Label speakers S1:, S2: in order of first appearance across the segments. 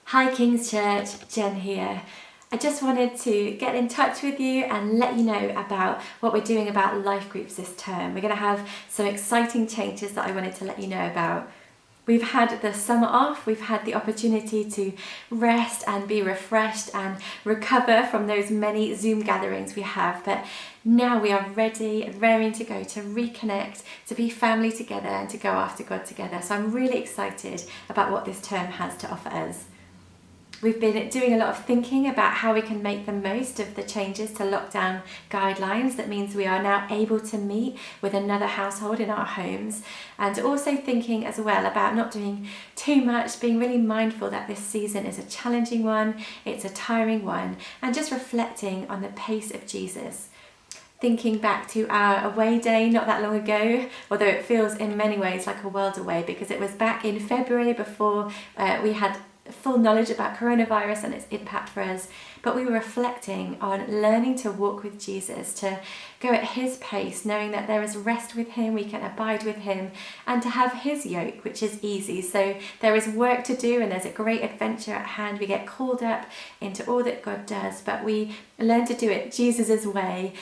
S1: Hi King's Church, Jen here. I just wanted to get in touch with you and let you know about what we're doing about life groups this term. We're going to have some exciting changes that I wanted to let you know about. We've had the summer off, we've had the opportunity to rest and be refreshed and recover from those many Zoom gatherings we have, but now we are ready and raring to go to reconnect, to be family together and to go after God together. So I'm really excited about what this term has to offer us. We've been doing a lot of thinking about how we can make the most of the changes to lockdown guidelines. That means we are now able to meet with another household in our homes, and also thinking as well about not doing too much, being really mindful that this season is a challenging one, it's a tiring one, and just reflecting on the pace of Jesus. Thinking back to our away day not that long ago, although it feels in many ways like a world away because it was back in February before we had full knowledge about coronavirus and its impact for us, but we were reflecting on learning to walk with Jesus, to go at his pace, knowing that there is rest with him, we can abide with him, and to have his yoke, which is easy. So there is work to do and there's a great adventure at hand. We get called up into all that God does, but we learn to do it Jesus's way,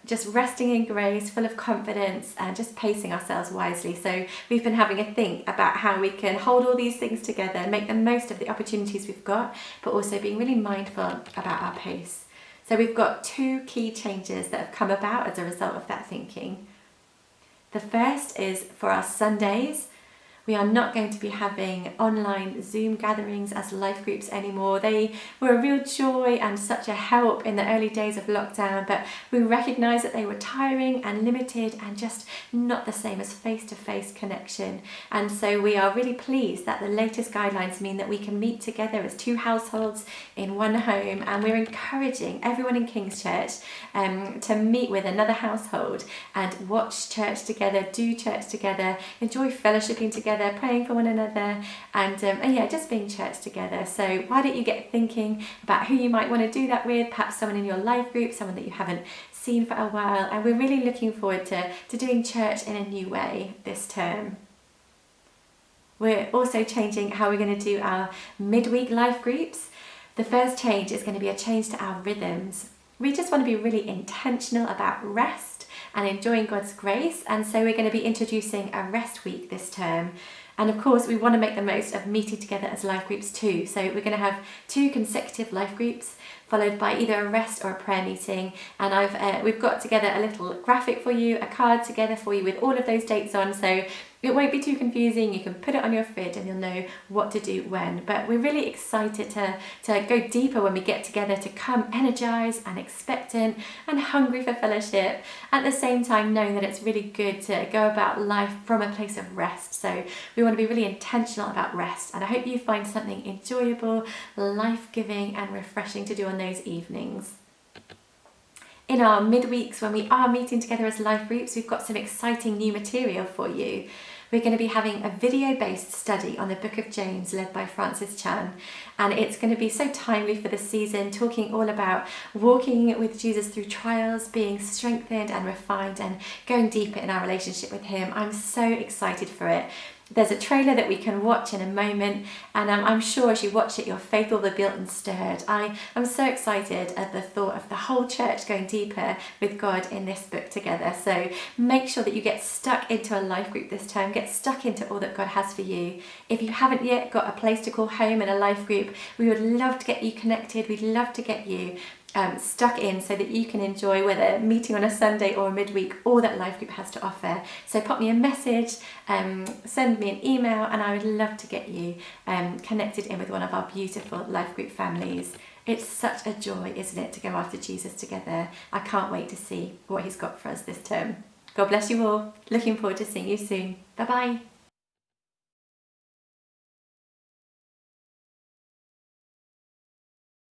S1: just resting in grace, full of confidence, and just pacing ourselves wisely. So we've been having a think about how we can hold all these things together and make the most of the opportunities we've got, but also being really mindful about our pace. So we've got two key changes that have come about as a result of that thinking. The first is for our Sundays. We are not going to be having online Zoom gatherings as life groups anymore. They were a real joy and such a help in the early days of lockdown, but we recognise that they were tiring and limited and just not the same as face-to-face connection. And so we are really pleased that the latest guidelines mean that we can meet together as two households in one home, and we're encouraging everyone in King's Church to meet with another household and watch church together, do church together, enjoy fellowshipping together, praying for one another, and just being church together. So why don't you get thinking about who you might want to do that with, perhaps someone in your life group, someone that you haven't seen for a while, and we're really looking forward to doing church in a new way this term. We're also changing how we're going to do our midweek life groups. The first change is going to be a change to our rhythms. We just want to be really intentional about rest and enjoying God's grace, and so we're going to be introducing a rest week this term. And of course we want to make the most of meeting together as life groups too, so we're going to have 2 consecutive life groups followed by either a rest or a prayer meeting, and we've got together a little graphic for you, a card together for you with all of those dates on, so it won't be too confusing. You can put it on your fridge and you'll know what to do when. But we're really excited to go deeper when we get together, to come energized and expectant and hungry for fellowship, at the same time knowing that it's really good to go about life from a place of rest. So we want to be really intentional about rest, and I hope you find something enjoyable, life-giving and refreshing to do on those evenings. In our midweeks, when we are meeting together as life groups, we've got some exciting new material for you. We're going to be having a video-based study on the Book of James led by Francis Chan, and it's going to be so timely for the season, talking all about walking with Jesus through trials, being strengthened and refined and going deeper in our relationship with him. I'm so excited for it. There's a trailer that we can watch in a moment, and I'm sure as you watch it your faith will be built and stirred. I'm so excited at the thought of the whole church going deeper with God in this book together. So make sure that you get stuck into a life group this term, get stuck into all that God has for you. If you haven't yet got a place to call home in a life group, we would love to get you connected. We'd love to get you stuck in so that you can enjoy, whether meeting on a Sunday or a midweek, all that life group has to offer. So pop me a message, send me an email, and I would love to get you connected in with one of our beautiful life group families. It's such a joy, isn't it, to go after Jesus together. I can't wait to see what he's got for us this term. God bless you all. Looking forward to seeing you soon. Bye bye.